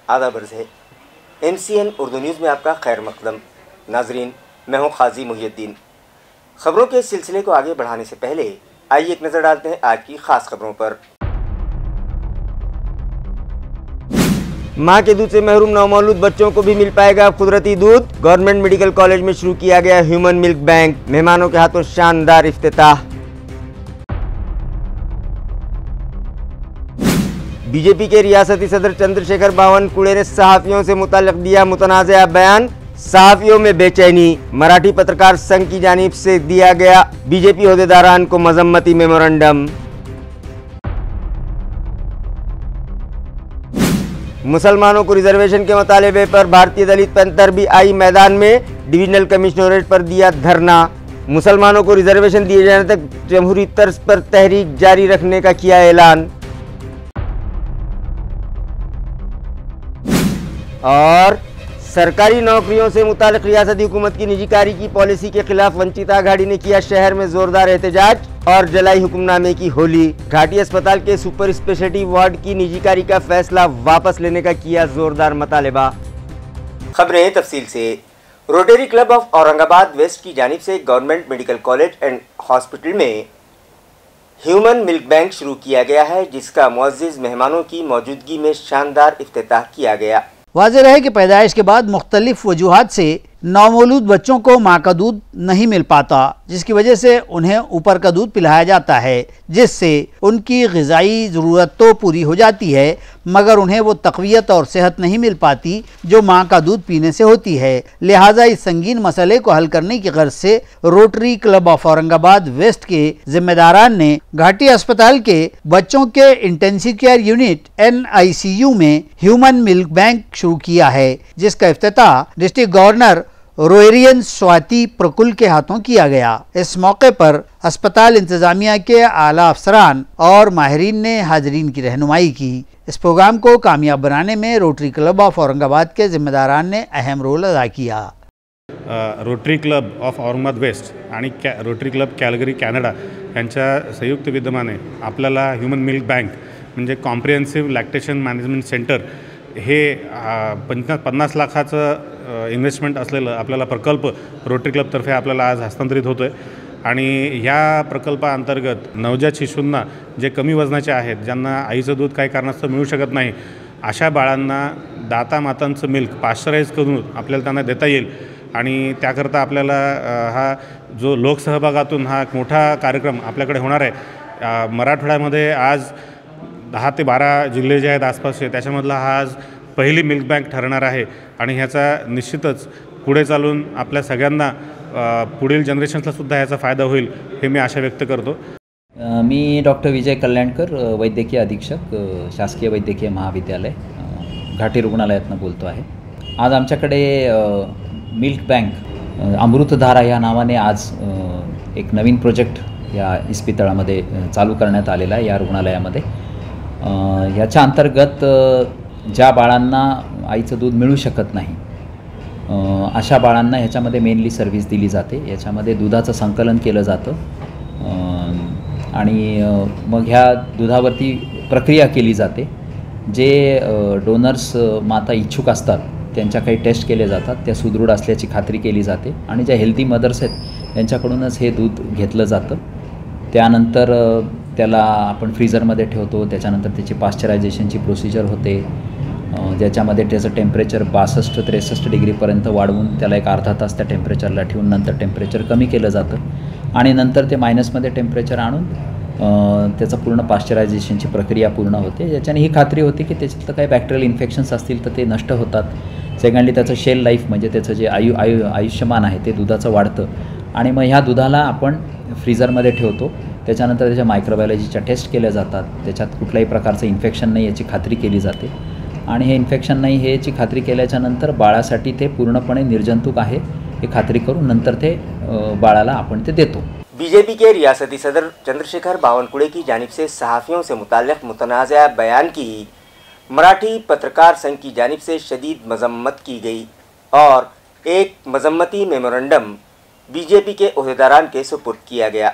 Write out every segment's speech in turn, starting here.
आदाब अर्ज़ है। MCN उर्दू न्यूज़ में आपका खैर मकदम। नाजरीन, मैं हूँ खाजी मुहियुद्दीन। खबरों के सिलसिले को आगे बढ़ाने से पहले आइए एक नज़र डालते हैं आज की खास खबरों पर। माँ के दूध से महरूम नवमौलूद बच्चों को भी मिल पाएगा कुदरती दूध। गवर्नमेंट मेडिकल कॉलेज में शुरू किया गया ह्यूमन मिल्क बैंक। मेहमानों के हाथों शानदार इफ्तिताह। बीजेपी के रियासती सदर चंद्रशेखर बावनकुळे ने सहाफियों से मुताल्लिक दिया मुतनाज़ा बयान। सहाफियों में बेचैनी। मराठी पत्रकार संघ की जानिब से दिया गया बीजेपी ओहदेदारान को मजम्मती मेमोरेंडम। मुसलमानों को रिजर्वेशन के मुतालबे पर भारतीय दलित पैंथर भी आई मैदान में। डिविजनल कमिश्नरेट पर दिया धरना। मुसलमानों को रिजर्वेशन दिए जाने तक जमहूरी तर्ज पर तहरीक जारी रखने का किया ऐलान। और सरकारी नौकरियों से मुताल्लिक रियासती हुकूमत की निजीकारी की पॉलिसी के खिलाफ वंचित आघाड़ी ने किया शहर में जोरदार एहतजाज और जलाई हुक्मनामे की होली। घाटी अस्पताल के सुपर स्पेशलिटी वार्ड की निजीकारी का फैसला वापस लेने का किया जोरदार मुतालबा। खबरें तफसील से। Rotary Club of Aurangabad west की जानिब से government medical college and hospital में ह्यूमन मिल्क बैंक शुरू किया गया है, जिसका मुअज़्ज़िज़ मेहमानों की मौजूदगी में शानदार इफ्तिताह किया गया। वाज़ेह है कि पैदाइश के बाद मुख्तलिफ वजूहात से नवमौलूद बच्चों को माँ का दूध नहीं मिल पाता, जिसकी वजह से उन्हें ऊपर का दूध पिलाया जाता है, जिससे उनकी ग़िज़ाई ज़रूरत तो पूरी हो जाती है मगर उन्हें वो तक़वियत और सेहत नहीं मिल पाती जो माँ का दूध पीने से होती है। लिहाजा इस संगीन मसले को हल करने की गर्ज से Rotary Club of Aurangabad west के जिम्मेदारान ने घाटी अस्पताल के बच्चों के इंटेंसिव केयर यूनिट NICU में ह्यूमन मिल्क बैंक शुरू किया है, जिसका इफ्तिताह district governor Rotarian Swati Prakul के हाथों किया गया। इस मौके पर अस्पताल इंतजामिया के आला अफसरान और माहिरीन ने हाजरीन की रहनुमाई की। इस प्रोग्राम को कामयाब बनाने में रोटरी क्लब ऑफ औरंगाबाद के जिम्मेदारान ने अहम रोल अदा किया। Rotary Club of Aurangabad west आणि रोटरी क्लब कॅलगरी कॅनडा यांच्या संयुक्त विद्यमाने आपल्याला ह्यूमन मिल्क बँक म्हणजे कॉम्प्रिहेन्सिव्ह लॅक्टेशन मॅनेजमेंट सेंटर हे 50 लाखाचं इन्व्हेस्टमेंट असलेलं आपल्याला प्रकल्प रोटरी क्लबतर्फे आपल्याला आज हस्तांतरित होतो आहे। आणि ह्या प्रकल्पाअंतर्गत नवजात शिशूंना जे कमी वजनाचे आहेत, ज्यांना आईचं दूध काही कारणास्तव मिळू शकत नाही, अशा बाळांना दाता मातांचं मिल्क पाश्चराईज करून आपल्याला त्यांना देता येईल। आणि त्याकरता आपल्याला हा जो लोकसहभागातून हा मोठा कार्यक्रम आपल्याकडे होणार आहे। मराठवाड्यामध्ये आज 10 ते 12 जिल्हे जे आहेत आसपासचे, त्याच्यामधला हा आज पहिली मिल्क बँक ठरणार आहे। आणि ह्याचा निश्चितच पुढे चालून आपल्या सगळ्यांना पुढील जनरेशन्सला सुद्धा ह्याचा फायदा होईल, हे मी आशा व्यक्त करतो। मी डॉक्टर विजय कल्याणकर, वैद्यकीय अधीक्षक, शासकीय वैद्यकीय महाविद्यालय, घाटी रुग्णालयातून बोलतो आहे। आज आमच्याकडे मिल्क बँक अमृतधारा या नावाने आज एक नवीन प्रोजेक्ट या इस्पितळामध्ये चालू करण्यात आलेला आहे या रुग्णालयामध्ये। याच्या अंतर्गत ज्या बाळांना आईचं दूध मिळू शकत नाही अशा बाळांना ह्याच्यामध्ये मेनली सर्व्हिस दिली जाते। याच्यामध्ये दुधाचं संकलन केलं जातं आणि मग ह्या दुधावरती प्रक्रिया केली जाते। जे डोनर्स माता इच्छुक असतात त्यांच्या काही टेस्ट केले जातात, त्या सुदृढ असल्याची खात्री केली जाते आणि ज्या हेल्दी मदर्स आहेत त्यांच्याकडूनच हे दूध घेतलं जातं। त्यानंतर त्याला आपण फ्रीझरमध्ये ठेवतो, त्याच्यानंतर त्याची पाश्चरायझेशनची प्रोसिजर होते, ज्याच्यामध्ये त्याचं टेम्परेचर 62-63 डिग्रीपर्यंत वाढवून त्याला एक अर्धा तास त्या टेम्परेचरला ठेवून नंतर टेम्परेचर कमी केलं जातं आणि नंतर ते मायनसमध्ये टेम्परेचर आणून त्याचं पूर्ण पाश्चरायझेशनची प्रक्रिया पूर्ण होते। याच्याने ही खात्री होते की त्याच्यातलं काही बॅक्टेरियल इन्फेक्शन्स असतील तर ते नष्ट होतात। सेकंडली त्याचं शेल लाईफ म्हणजे त्याचं जे आयुष्यमान आहे ते दुधाचं वाढतं आणि मग ह्या दुधाला आपण फ्रीझरमध्ये ठेवतो। त्याच्यानंतर त्याच्या मायक्रोबायोलॉजीच्या टेस्ट केल्या जातात, त्याच्यात कुठल्याही प्रकारचं इन्फेक्शन नाही याची खात्री केली जाते आणि हे इन्फेक्शन नाही हे याची खात्री केल्याच्यानंतर बाळासाठी ते पूर्णपणे निर्जंतुक आहे हे खात्री करून नंतर ते बाळाला आपण ते देतो। बीजेपी के रियासती सदर चंद्रशेखर बावनकुळे की जानिब से सहाफ़ियों से मुताल्लिक़ मुतनाज़ा बयान की मराठी पत्रकार संघ की जानिब से शदीद मजम्मत की गई और एक मजम्मती मेमोरेंडम बीजेपी के ओहदेदारान के सुपुर्द किया गया।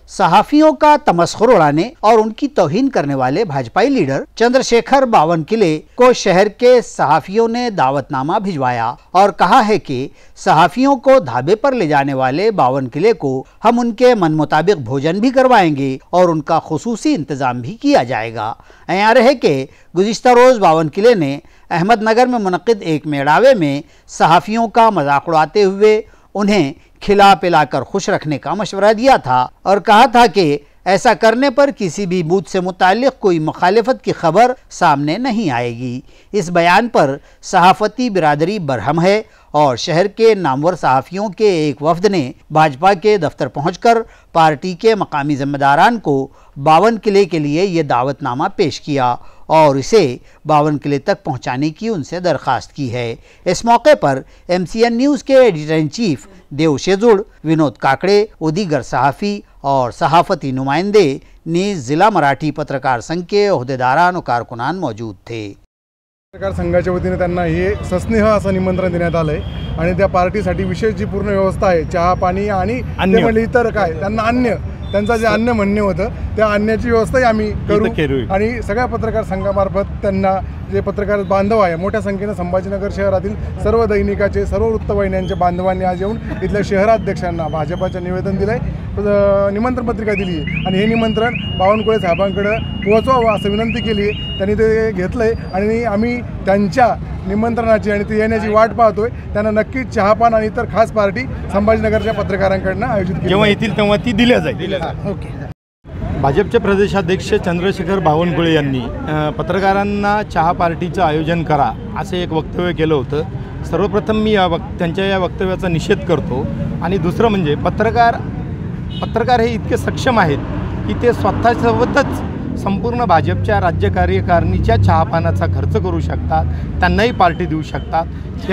सहाफियों का तमस्खुर उड़ाने और उनकी तौहीन करने वाले भाजपाई लीडर चंद्रशेखर बावनकुले को शहर के सहाफियों ने दावतनामा भिजवाया और कहा है कि सहाफियों को धाबे पर ले जाने वाले बावनकुले को हम उनके मन मुताबिक भोजन भी करवाएंगे और उनका खुसूसी इंतजाम भी किया जाएगा। यहाँ रहे कि गुज़िश्ता रोज बावनकुले ने अहमदनगर में मुनक़िद एक मेड़ावे में सहाफियों का मजाक उड़ाते हुए उन्हें खिला पिलाकर खुश रखने का मशवरा दिया था और कहा था कि ऐसा करने पर किसी भी बूथ से मुताल्लिक़ कोई मुखालिफत की खबर सामने नहीं आएगी। इस बयान पर सहाफ़ती बिरादरी बरहम है और शहर के नामवर सहाफ़ियों के एक वफ्द ने भाजपा के दफ्तर पहुंचकर पार्टी के मकामी ज़िम्मेदारान को बावनकुले के लिए ये दावतनामा पेश किया और इसे बावनकुले तक पहुंचाने की उनसे दरख्वास्त की है। इस मौके पर MCN न्यूज़ के एडिटर इन चीफ देव शेजुड़, विनोद काकड़े, दीगर सहाफ़ी और सहाफ़ती नुमाइंदे नीज जिला मराठी पत्रकार संघ के ओहदेदारान और कारकुनान मौजूद थे। पत्रकार संघाच्या वतीने त्यांना हे सस्नेह असं निमंत्रण देण्यात आलंय आणि त्या पार्टीसाठी विशेष जी पूर्ण व्यवस्था आहे, चहा पाणी आणि ते म्हणजे इतर काय त्यांना अन्य त्यांचा जे अन्य म्हणणे होतं त्या अन्याची व्यवस्थाही आम्ही करू आणि सगळ्या पत्रकार संघामार्फत त्यांना जे पत्रकार बांधव आहे मोठ्या संख्येने संभाजीनगर शहरातील सर्व दैनिकाचे सर्व वृत्तवाहिन्यांच्या बांधवांनी आज येऊन इथल्या शहराध्यक्षांना भाजपाचं निवेदन दिलंय, निमंत्रण पत्रिका दिली आणि हे निमंत्रण बावनकुळे साहेबांकडे पोहोचवावं असं विनंती केली। त्यांनी ते घेतलंय आणि आम्ही त्यांच्या निमंत्रणाची आणि ती येण्याची वाट पाहतोय। त्यांना नक्कीच चहापान आणि इतर खास पार्टी संभाजीनगरच्या पत्रकारांकडून आयोजित केली जेव्हा येतील तेव्हा ती दिल्या जाईल। ओके। भाजपचे प्रदेशाध्यक्ष चंद्रशेखर बावनकुळे यांनी पत्रकारांना चहा पार्टीचं आयोजन करा असे एक वक्तव्य केलं होतं। सर्वप्रथम मी त्यांच्या या वक्तव्याचा निषेध करतो आणि दुसरं म्हणजे पत्रकार हे इतके सक्षम आहेत की ते स्वतःसोबतच संपूर्ण भाजपच्या राज्य कार्यकारिणीच्या चहापानाचा खर्च करू शकतात, त्यांनाही पार्टी देऊ शकतात। हे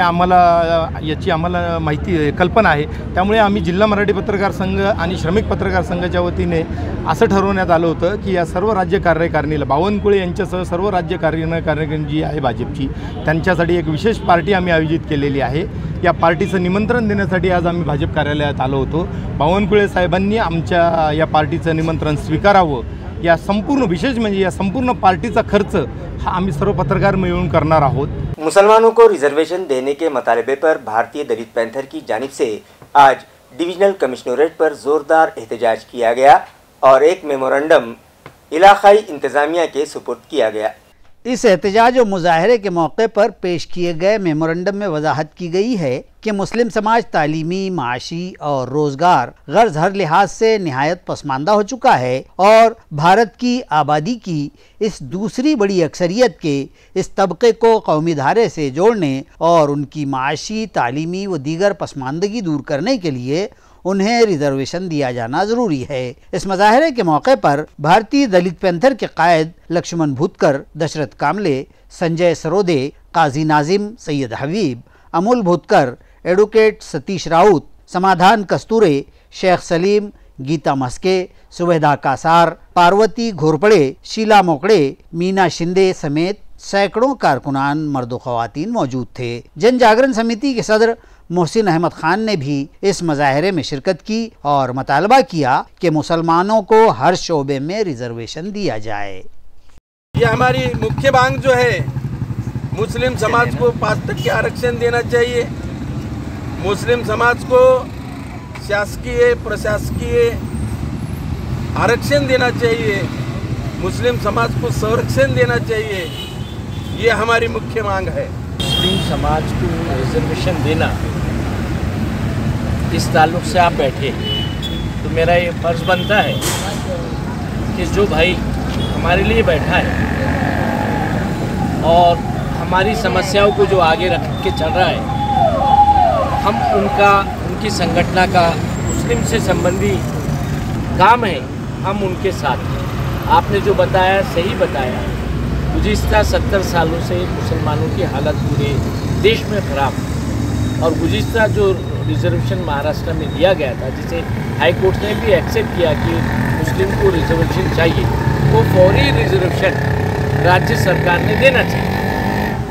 याची आम्हाला माहिती कल्पना आहे। त्यामुळे आम्ही जिल्हा मराठी पत्रकार संघ आणि श्रमिक पत्रकार संघाच्या वतीने असं ठरवण्यात आलं होतं की या सर्व राज्य कार्यकारिणीला बावनकुळे यांच्यासह सर्व राज्य कार्यकारिणी जी आहे भाजपची त्यांच्यासाठी एक विशेष पार्टी आम्ही आयोजित केलेली आहे। या पार्टीचं निमंत्रण देण्यासाठी आज आम्ही भाजप कार्यालयात आलो होतो। बावनकुळे साहेबांनी आमच्या या पार्टीचं निमंत्रण स्वीकारावं। या संपूर्ण विशेष म्हणजे या संपूर्ण पार्टीचा खर्च हा आम्ही सर्व पत्रकार मिळून करणार आहोत। मुसलमानों को रिजर्वेशन देने के मुतालबे पर भारतीय दलित पैंथर की जानिब से आज डिविजनल कमिश्नरेट पर जोरदार एहतजाज किया गया और एक मेमोरेंडम इलाकाई इंतजामिया के सुपुर्द किया गया। इस एहतजाज और मुजाहरे के मौके पर पेश किए गए मेमोरेंडम में वजाहत की गई है कि मुस्लिम समाज तालीमी, माशी और रोज़गार गर्ज हर लिहाज से निहायत पसमानदा हो चुका है और भारत की आबादी की इस दूसरी बड़ी अक्सरियत के इस तबके को कौमी धारे से जोड़ने और उनकी माशी, तालीमी व दीगर पसमानदगी दूर करने के लिए उन्हें रिजर्वेशन दिया जाना जरूरी है। इस मुजाहरे के मौके पर भारतीय दलित पैंथर के कायद लक्ष्मण भूतकर, दशरथ कामले, संजय सरोदे, काजी नाजिम, सैयद हबीब, अमूल भूतकर, एडवोकेट सतीश राउत, समाधान कस्तूरे, शेख सलीम, गीता मस्के, सुबेदा कासार, पार्वती घोरपड़े, शीला मोकड़े, मीना शिंदे समेत सैकड़ों कारकुनान मर्द ख्वातीन मौजूद थे। जन जागरण समिति के सदर मोहसिन अहमद खान ने भी इस मुजाहरे में शिरकत की और मुतालबा किया कि मुसलमानों को हर शोबे में रिजर्वेशन दिया जाए। ये हमारी मुख्य मांग जो है, मुस्लिम समाज को 5% आरक्षण देना चाहिए। मुस्लिम समाज को शासकीय प्रशासकीय आरक्षण देना चाहिए। मुस्लिम समाज को संरक्षण देना चाहिए। ये हमारी मुख्य मांग है। मुस्लिम समाज को रिजर्वेशन देना, इस ताल्लुक़ से आप बैठे तो मेरा ये फ़र्ज़ बनता है कि जो भाई हमारे लिए बैठा है और हमारी समस्याओं को जो आगे रख के चल रहा है, हम उनकी संगठना का मुस्लिम से संबंधी काम है, हम उनके साथ हैं। आपने जो बताया सही बताया। गुज़िश्ता 70 सालों से मुसलमानों की हालत पूरे देश में ख़राब और गुज़िश्ता जो रिजर्वेशन महाराष्ट्र में दिया गया था, जिसे हाई कोर्ट ने भी एक्सेप्ट किया कि मुस्लिम को रिजर्वेशन चाहिए, वो फौरी रिजर्वेशन राज्य सरकार ने देना चाहिए।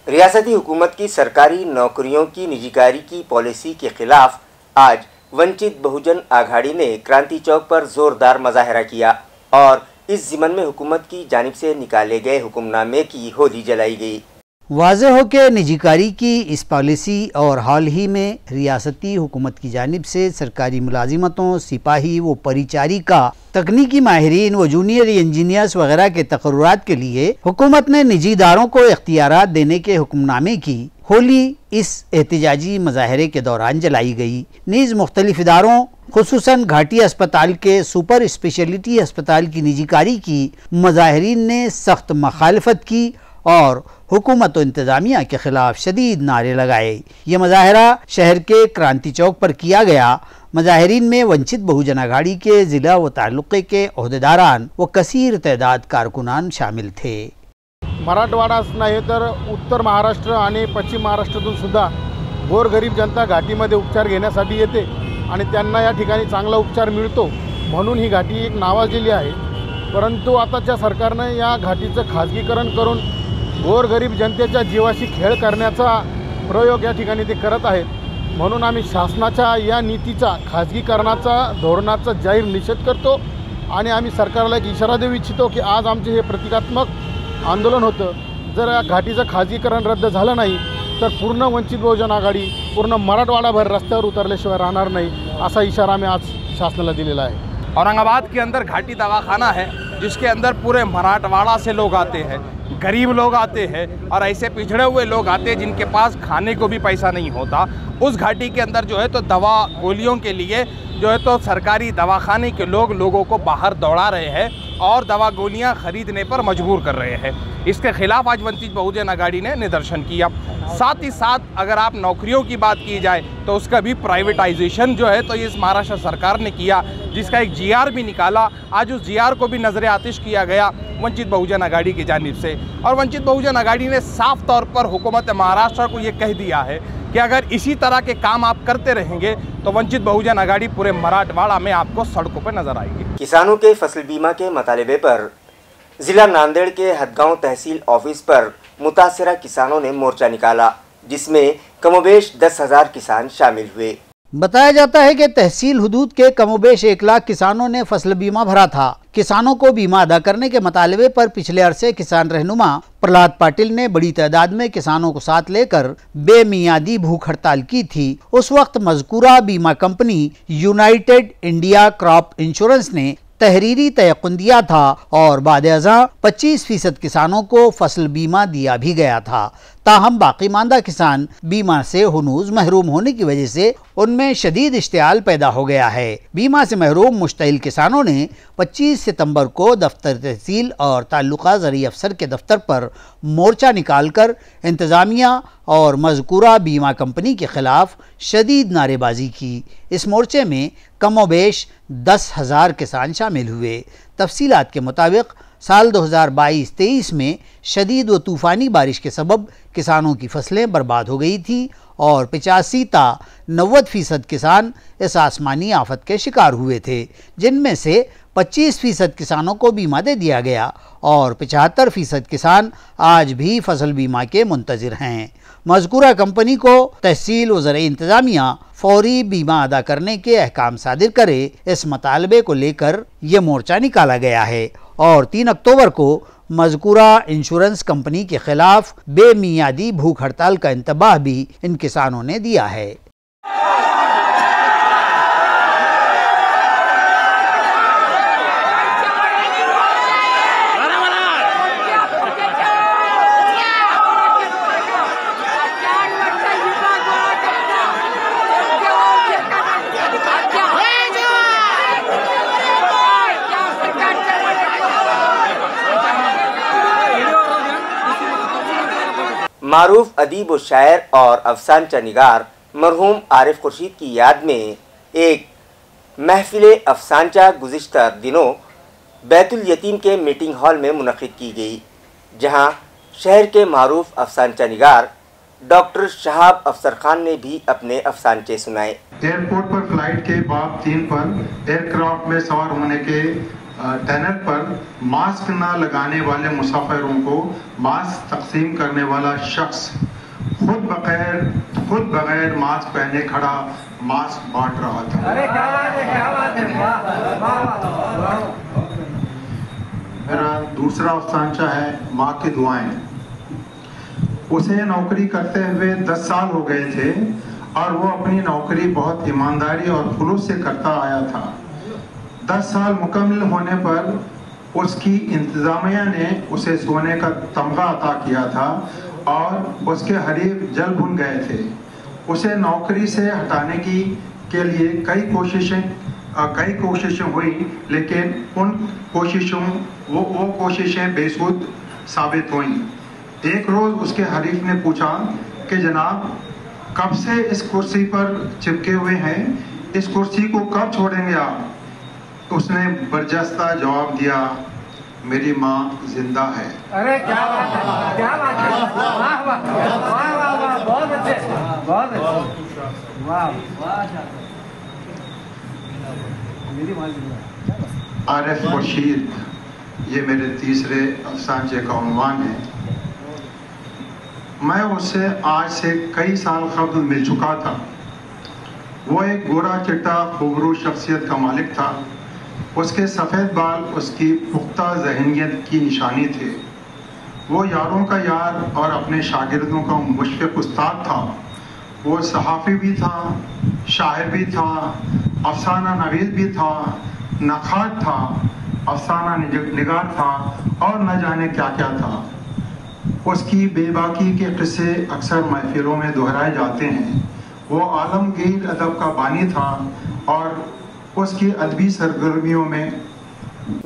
रियासती हुकूमत की सरकारी नौकरियों की निजीकारी की पॉलिसी के खिलाफ आज वंचित बहुजन आघाड़ी ने क्रांति चौक पर जोरदार मुजाहरा किया और इस ज़िमन में हुकूमत की जानिब से निकाले गए हुक्मनामे की होली जलाई गई। वाज़ेह हो के निजीकारी की इस पॉलिसी और हाल ही में रियासती हुकूमत की जानिब से सरकारी मुलाजिमतों, सिपाही व परिचारी का, तकनीकी माहिरीन व जूनियर इंजीनियर्स वगैरह के तकर्रुरात के लिए हुकूमत ने निजी इदारों को इख्तियारात देने के हुक्मनामे की होली इस एहतजाजी मुजाहरे के दौरान जलाई गई। नीज़ मुख्तलिफ इदारों खुसूसन घाटी अस्पताल के सुपर स्पेशलिटी अस्पताल की निजीकारी की मुजाहिरीन ने सख्त मुखालफत की और हुकूमत और इंतजामिया के खिलाफ शदीद नारे लगाए। ये मुजाहरा शहर के क्रांति चौक पर किया गया। मुजाहिरीन में वंचित बहुजन आघाड़ी के जिला व तालुके के ओहदेदारान व कसीर तादाद कारकुनान शामिल थे। मराठवाडाच नाही तर उत्तर महाराष्ट्र आणि पश्चिम महाराष्ट्रातून सुद्धा गोरगरीब जनता घाटीमध्ये उपचार घेण्यासाठी येते आणि त्यांना या ठिकाणी चांगला उपचार मिळतो म्हणून ही घाटी एक नावाजलेली आहे। परंतु आताच्या सरकारने या घाटीचं खाजगीकरण करून गोरगरीब जनतेच्या जीवाशी खेळ करण्याचा प्रयोग या ठिकाणी ते करत आहेत। म्हणून आम्ही शासनाच्या या नीतीचा, खाजगीकरणाचा, धोरणाचा जाहीर निषेध करतो आणि आम्ही सरकारला एक इशारा देऊ इच्छितो की आज आमचे हे प्रतिकात्मक आंदोलन होतं। जर या घाटीचं खाजगीकरण रद्द झालं नाही तर पूर्ण वंचित बहुजन आघाडी पूर्ण मराठवाडाभर रस्त्यावर उतरल्याशिवाय राहणार नाही, असा इशारा आम्ही आज शासनाला दिलेला आहे। औरंगाबाद के अंदर घाटी दवाखाना है जिसके अंदर पूरे मराठवाड़ा से लोग आते हैं, गरीब लोग आते हैं और ऐसे पिछड़े हुए लोग आते हैं जिनके पास खाने को भी पैसा नहीं होता। उस घाटी के अंदर जो है तो दवा गोलियों के लिए जो है तो सरकारी दवाखाने के लोगों को बाहर दौड़ा रहे हैं और दवा गोलियां खरीदने पर मजबूर कर रहे हैं। इसके खिलाफ आज वंचित बहुजन आघाड़ी ने निदर्शन किया। साथ ही साथ अगर आप नौकरियों की बात की जाए तो उसका भी प्राइवेटाइजेशन जो है तो इस महाराष्ट्र सरकार ने किया, जिसका एक जीआर भी निकाला। आज उस जीआर को भी नजर आतिश किया गया वंचित बहुजन आघाड़ी की जानिब से और वंचित बहुजन आघाड़ी ने साफ तौर पर हुकूमत महाराष्ट्र को ये कह दिया है कि अगर इसी तरह के काम आप करते रहेंगे तो वंचित बहुजन आघाड़ी पूरे मराठवाड़ा में आपको सड़कों पर नजर आएगी। किसानों के फसल बीमा के मुतालबे पर जिला नांदेड़ के हदगांव तहसील ऑफिस पर मुतासरा किसानों ने मोर्चा निकाला, जिसमें कमोबेश 10,000 किसान शामिल हुए। बताया जाता है कि तहसील हुदूद के कमोबेश 1 लाख किसानों ने फसल बीमा भरा था। किसानों को बीमा अदा करने के मुतालबे पर पिछले अरसे किसान रहनुमा प्रहलाद पाटिल ने बड़ी तादाद में किसानों को साथ लेकर बेमियादी भूख हड़ताल की थी। उस वक्त मज़कूरा बीमा company United India crop insurance ने तहरीरी तयक़ुन दिया था और बाद-ए-अज़ां 25% किसानों को फसल बीमा दिया भी गया था। ताहम बाकी मानदा किसान बीमा से हुनूज महरूम होने की वजह से उनमें शदीद इश्तियाल पैदा हो गया है। बीमा से महरूम मुश्तइल किसानों ने 25 सितंबर को दफ्तर तहसील और ताल्लुका ज़रिए अफसर के दफ्तर पर मोर्चा निकालकर इंतज़ामिया और मज़कूरा बीमा कंपनी के खिलाफ शदीद नारेबाजी की। इस मोर्चे में कमोबेश 10,000 किसान शामिल हुए। तफसीलात के मुताबिक साल 2022-23 में शदीद व तूफ़ानी बारिश के सबब किसानों की फसलें बर्बाद हो गई थी और 85 ता 90% किसान इस आसमानी आफत के शिकार हुए थे, जिनमें से 25% किसानों को बीमा दे दिया गया और 75% किसान आज भी फसल बीमा के मुंतज़िर हैं। मज़कूरा कंपनी को तहसील व ज़राई इंतज़ामिया फौरी बीमा अदा करने के अहकाम सादिर करे, इस मुतालबे को लेकर ये मोर्चा निकाला गया है और 3 अक्टूबर को मज़कूरा इंश्योरेंस कंपनी के खिलाफ बेमियादी भूख हड़ताल का इंतबाह भी इन किसानों ने दिया है। मारूफ अदीब व शायर और अफसानचा निगार मरहूम आरिफ खुर्शीद की याद में एक महफिल अफसानचा गुज़िश्ता दिनों बैतुल यतीम के मीटिंग हॉल में मुनक़िद की गई, जहां शहर के मारूफ अफसानचा निगार डॉक्टर शहाब अफसर खान ने भी अपने अफसानचे सुनाए। एयरपोर्ट पर फ्लाइट के बाब 3 पर एयरक्राफ्ट में सवार होने के टनल पर मास्क न लगाने वाले मुसाफिरों को मास्क तकसीम करने वाला शख्स खुद बगैर मास्क पहने खड़ा मास्क बांट रहा था। अरे क्या बात है, क्या बात है, वाह। मेरा दूसरा अफसाना है माँ की दुआएं। उसे नौकरी करते हुए 10 साल हो गए थे और वो अपनी नौकरी बहुत ईमानदारी और खुलूस से करता आया था। 10 साल मुकम्मल होने पर उसकी इंतजामिया ने उसे सोने का तमगा अता किया था और उसके हरीफ जल भुन गए थे। उसे नौकरी से हटाने के लिए कई कोशिशें हुई, लेकिन उन वो कोशिशें बेसुध साबित हुई। एक रोज़ उसके हरीफ ने पूछा कि जनाब, कब से इस कुर्सी पर चिपके हुए हैं, इस कुर्सी को कब छोड़ेंगे आप? उसने बर्जस्ता जवाब दिया, मेरी माँ जिंदा है। अरे क्या बात है, क्या बात है, वाह वाह वाह वाह वाह, बहुत अच्छे, बहुत अच्छे, वाह। आरिफ खुर्शीद, ये मेरे तीसरे अफसाने का उन्वान है। मैं उससे आज से कई साल कबल मिल चुका था। वो एक गोरा चिट्टा खूबरू शख्सियत का मालिक था। उसके सफ़ेद बाल उसकी पुख्ता ज़हनियत की निशानी थे। वो यारों का यार और अपने शागिर्दों का मुशफ़िक़ उस्ताद था। वो सहाफ़ी भी था, शायर भी था, अफसाना नवीस भी था, नखात था, अफसाना निगार था और न जाने क्या क्या था। उसकी बेबाकी के किस्से अक्सर महफिलों में दोहराए जाते हैं। वो आलमगीर अदब का बानी था और उसकी अदबी सरगर्मियों में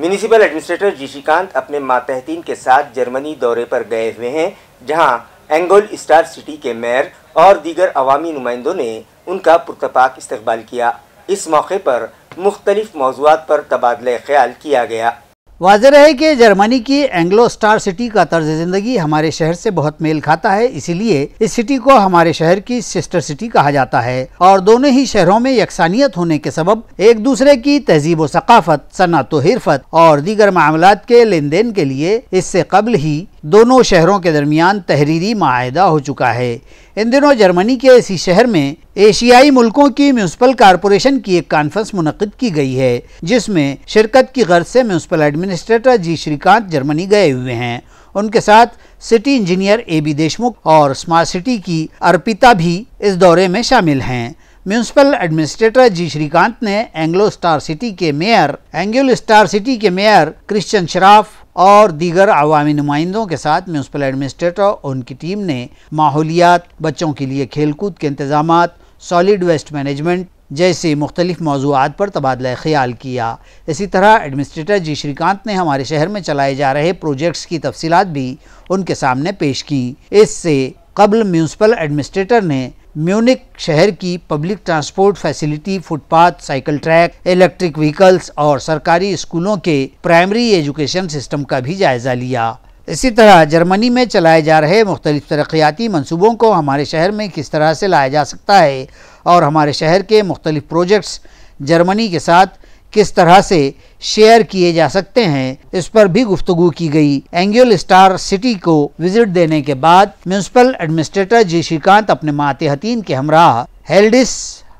म्यूनिसिपल एडमिनिस्ट्रेटर जी श्रीकांत अपने मातहतीन के साथ जर्मनी दौरे पर गए हुए हैं, जहां एंगोल स्टार सिटी के मेयर और दीगर अवामी नुमाइंदों ने उनका पुरतपाक इस्तकबाल किया। इस मौके पर मुख्तलिफ मौज़ूआत पर तबादला ख्याल किया गया। वाज़ेह है कि जर्मनी की एंग्लो स्टार सिटी का तर्ज ज़िंदगी हमारे शहर से बहुत मेल खाता है, इसीलिए इस सिटी को हमारे शहर की सिस्टर सिटी कहा जाता है और दोनों ही शहरों में यकसानियत होने के सबब एक दूसरे की तहजीब व सकाफत, सन्नत व हिरफत और दीगर मामलात के लेन देन के लिए इससे कबल ही दोनों शहरों के दरमियान तहरीरी माहिदा हो चुका है। इन दिनों जर्मनी के इसी शहर में एशियाई मुल्कों की म्यूनिसिपल कॉरपोरेशन की एक कॉन्फ्रेंस मुनक़िद की गई है, जिसमें शिरकत की गर्ज से म्यूनिसिपल एडमिनिस्ट्रेटर जी श्रीकांत जर्मनी गए हुए हैं। उनके साथ सिटी इंजीनियर AB देशमुख और स्मार्ट सिटी की अर्पिता भी इस दौरे में शामिल हैं। म्यूनिसिपल एडमिनिस्ट्रेटर जी श्रीकांत ने एंग्लो स्टार सिटी के मेयर क्रिश्चियन शराफ और दीगर अवामी नुमाइंदों के साथ म्यूनिसिपल एडमिनिस्ट्रेटर और उनकी टीम ने माहौलियात, बच्चों के लिए खेलकूद के इंतजामात, सॉलिड वेस्ट मैनेजमेंट जैसे मुख्तलिफ मौज़ूआत पर तबादला ख्याल किया। इसी तरह एडमिनिस्ट्रेटर जी श्रीकांत ने हमारे शहर में चलाए जा रहे प्रोजेक्ट्स की तफसीलात भी उनके सामने पेश की। इससे कबल म्यूनिसिपल एडमिनिस्ट्रेटर ने म्यूनिक शहर की public transport facility, footpath, cycle track, electric vehicles और सरकारी स्कूलों के प्राइमरी एजुकेशन सिस्टम का भी जायजा लिया। इसी तरह जर्मनी में चलाए जा रहे मुख्तलिफ तरक्याती मंसूबों को हमारे शहर में किस तरह से लाया जा सकता है और हमारे शहर के मुख्तलिफ प्रोजेक्ट्स जर्मनी के साथ किस तरह से शेयर किए जा सकते हैं, इस पर भी गुफ्तगू की गई। एंगल स्टार सिटी को विजिट देने के बाद म्यूनिसिपल एडमिनिस्ट्रेटर जी श्रीकांत अपने मातहतीन के हमराह हेल्डिस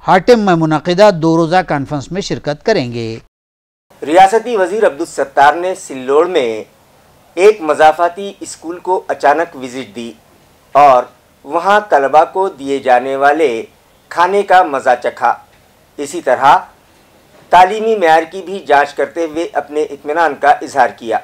हाटिम में मुनक़िदा 2 रोज़ा कॉन्फ्रेंस में शिरकत करेंगे। रियासती वजीर अब्दुल सत्तार ने सिल्लोड़ में एक मज़ाफ़ाती स्कूल को अचानक विजिट दी और वहां तलबा को दिए जाने वाले खाने का मज़ा चखा। इसी तरह तालीमी मेयार की भी जांच करते हुए अपने इत्मीनान का इजहार किया।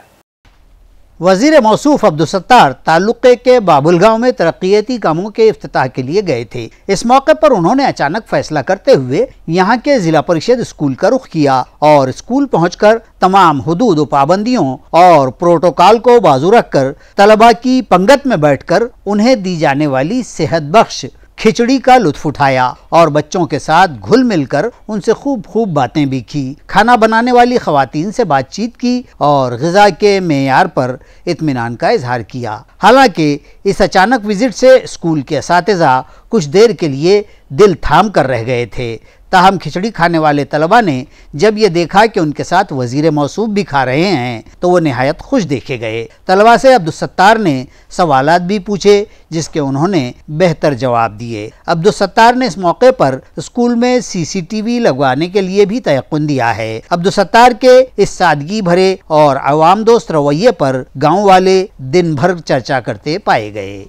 वज़ीर मौसूफ अब्दुल सत्तार ताल्लुक़े के बाबुल गांव में तरक्याती कामों के इफ्तिताह के लिए गए थे। इस मौके पर उन्होंने अचानक फैसला करते हुए यहाँ के जिला परिषद स्कूल का रुख किया और स्कूल पहुंचकर तमाम हुदूद व पाबंदियों और प्रोटोकॉल को बाजू रखकर तलबा की पंगत में बैठकर उन्हें दी जाने वाली सेहत बख्श खिचड़ी का लुत्फ उठाया और बच्चों के साथ घुल मिलकर उनसे खूब बातें भी की। खाना बनाने वाली खवातीन से बातचीत की और ग़िज़ा के मेयार पर इत्मीनान का इजहार किया। हालांकि इस अचानक विजिट से स्कूल के असातिज़ा कुछ देर के लिए दिल थाम कर रह गए थे। ताहम खिचड़ी खाने वाले तलबा ने जब ये देखा कि उनके साथ वजीर मौसूफ भी खा रहे हैं तो वो निहायत खुश देखे गए। तलबा से अब्दुल सत्तार ने सवालात भी पूछे जिसके उन्होंने बेहतर जवाब दिए। अब्दुल सत्तार ने इस मौके पर स्कूल में CCTV लगवाने के लिए भी तयक्कुन दिया है। अब्दुल सत्तार के इस सादगी भरे और अवाम दोस्त रवैये पर गाँव वाले दिन भर चर्चा करते पाए गए।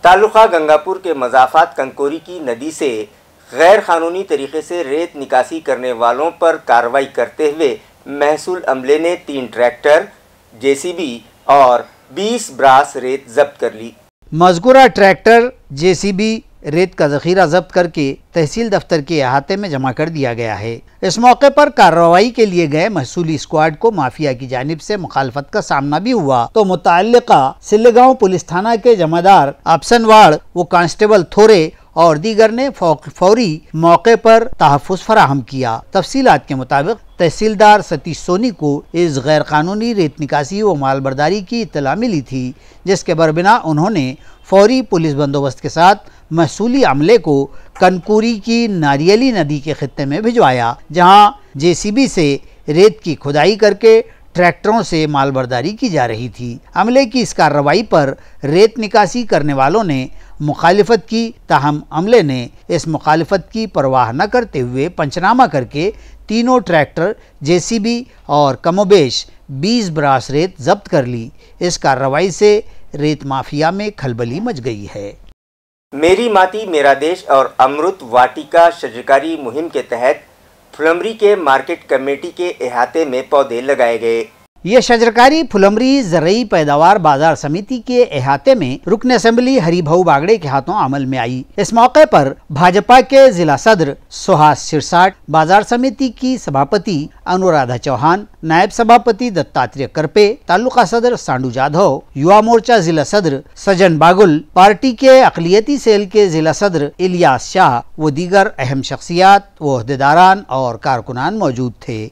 तालुका गंगापुर के मजाफात कंकोरी की नदी से गैर कानूनी तरीके से रेत निकासी करने वालों पर कार्रवाई करते हुए महसूल अमले ने 3 ट्रैक्टर, JCB और 20 ब्रास रेत जब्त कर ली। मज़कूरा ट्रैक्टर, JCB रेत का जखीरा जब्त करके तहसील दफ्तर के अहाते में जमा कर दिया गया है। इस मौके पर कार्रवाई के लिए गए महसूली स्क्वाड को माफिया की जानिब से मुखालफत का सामना भी हुआ तो मुताल्लिका सिल्लेगांव पुलिस थाना के जमादार अफसनवाड़ व कांस्टेबल थोरे और दीगर ने फौरी मौके पर तहफ़्फ़ुज़ फराहम किया। तफसीलात के मुताबिक तहसीलदार सतीश सोनी को इस गैर कानूनी रेत निकासी व मालबरदारी की इत्तला मिली थी, जिसके बरबिना उन्होंने फौरी पुलिस बंदोबस्त के साथ महसूली अमले को कनकुरी की नारियली नदी के खित्ते में भिजवाया, जहां JCB से रेत की खुदाई करके ट्रैक्टरों से मालबरदारी की जा रही थी। अमले की इस कार्रवाई पर रेत निकासी करने वालों ने मुखालिफत की, ताहम अमले ने इस मुखालिफत की परवाह न करते हुए पंचनामा करके तीनों ट्रैक्टर, JCB और कमोबेश 20 ब्रास रेत जब्त कर ली। इस कार्रवाई से रेत माफिया में खलबली मच गई है। मेरी माटी मेरा देश और अमृत वाटिका शजरकारी मुहिम के तहत फुलमरी के मार्केट कमेटी के अहाते में पौधे लगाए गए। ये शजरकारी फुलमरी ज़रई पैदावार बाजार समिति के अहाते में रुकन असेंबली हरिभाऊ बागड़े के हाथों अमल में आई। इस मौके पर भाजपा के जिला सदर सुहास सिरसाट, बाजार समिति की सभापति अनुराधा चौहान, नायब सभापति दत्तात्रेय करपे, तालुका सदर सांडू जाधव, युवा मोर्चा जिला सदर सजन बागुल, पार्टी के अक़लियती सेल के जिला सदर इलियास शाह व दीगर अहम शख्सियात व ओहदेदारान और कारकुनान मौजूद थे।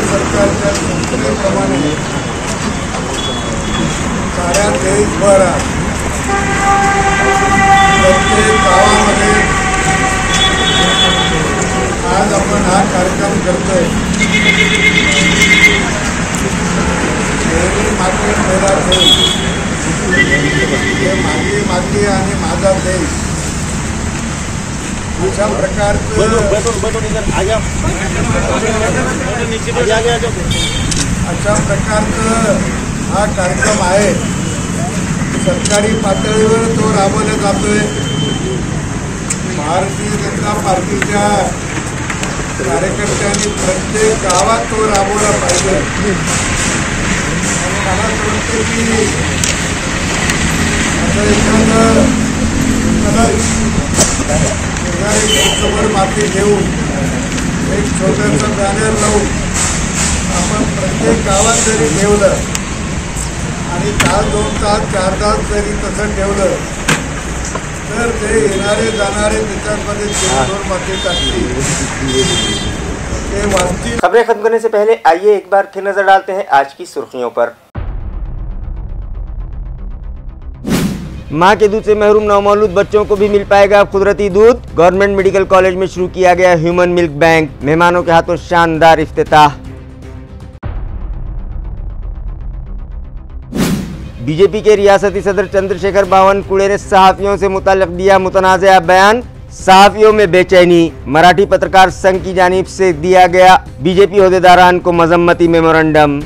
सरकारच्या सूचनेप्रमाणे साऱ्या देशभरात प्रत्येक गावामध्ये आज आपण हा कार्यक्रम करतोय। मेरी माती मेरा देश, हे माझी माती आणि माझा देश अशा प्रकारचं अशा प्रकारचं हा कार्यक्रम आहे। सरकारी पातळीवर तो राबवला जातोय। भारतीय जनता पार्टीच्या कार्यकर्त्यांनी प्रत्येक गावात तो राबवला पाहिजे आणि मला असं वाटतं की आता एखादं माती घेऊन एक छोटंसं बॅनर लावून आपण प्रत्येक गावात जरी ठेवलं आणि तास 2 तास 4 तास जरी तसं ठेवलं तर ते येणारे जाणारे त्याच्यामध्ये जेवढ माती टाकली ते वाचतील। खबरें खत्म करने से पहले आइए एक बार फिर नजर डालते हैं आज की सुर्खियों पर। मां के दूध से महरूम नवमौलूद बच्चों को भी मिल पाएगा कुदरती दूध। गवर्नमेंट मेडिकल कॉलेज में शुरू किया गया ह्यूमन मिल्क बैंक, मेहमानों के हाथों शानदार इफ्तिताह। बीजेपी के रियासती सदर चंद्रशेखर बावनकुळे ने सहाफियों से मुताल्लिक दिया मुतनाज़ा बयान। सहाफियों में बेचैनी, मराठी पत्रकार संघ की जानिब से दिया गया बीजेपी ओहदेदारान को मजम्मती मेमोरेंडम।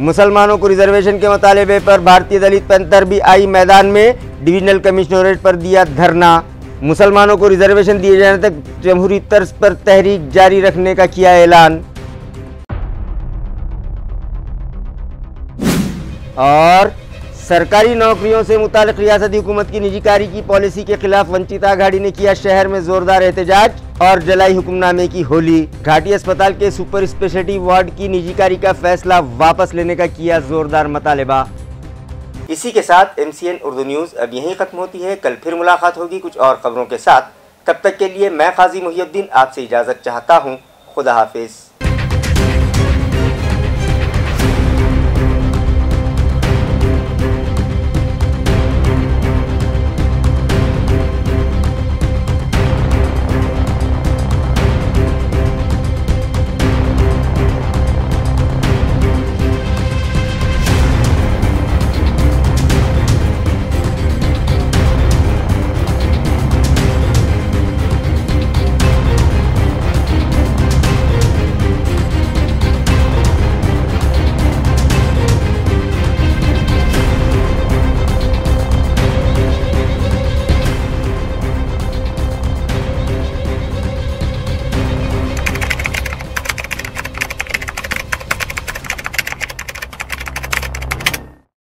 मुसलमानों को रिजर्वेशन के मुतालबे पर भारतीय दलित पैंथर भी आई मैदान में। डिविजनल कमिश्नरेट पर दिया धरना। मुसलमानों को रिजर्वेशन दिए जाने तक जमहूरी तर्ज पर तहरीक जारी रखने का किया ऐलान। और सरकारी नौकरियों से मुताल्लिक रियासती हुकूमत की निजीकारी की पॉलिसी के खिलाफ वंचित आघाड़ी ने किया शहर में जोरदार एहतजाज और जलाई हुक्मनामे की होली। घाटी अस्पताल के सुपर स्पेशलिटी वार्ड की निजीकारी का फैसला वापस लेने का किया जोरदार मुतालबा। इसी के साथ MCN उर्दू न्यूज़ अब यहीं खत्म होती है। कल फिर मुलाकात होगी कुछ और खबरों के साथ। तब तक के लिए मैं काजी मुहिउद्दीन आपसे इजाज़त चाहता हूँ। खुदा हाफिज।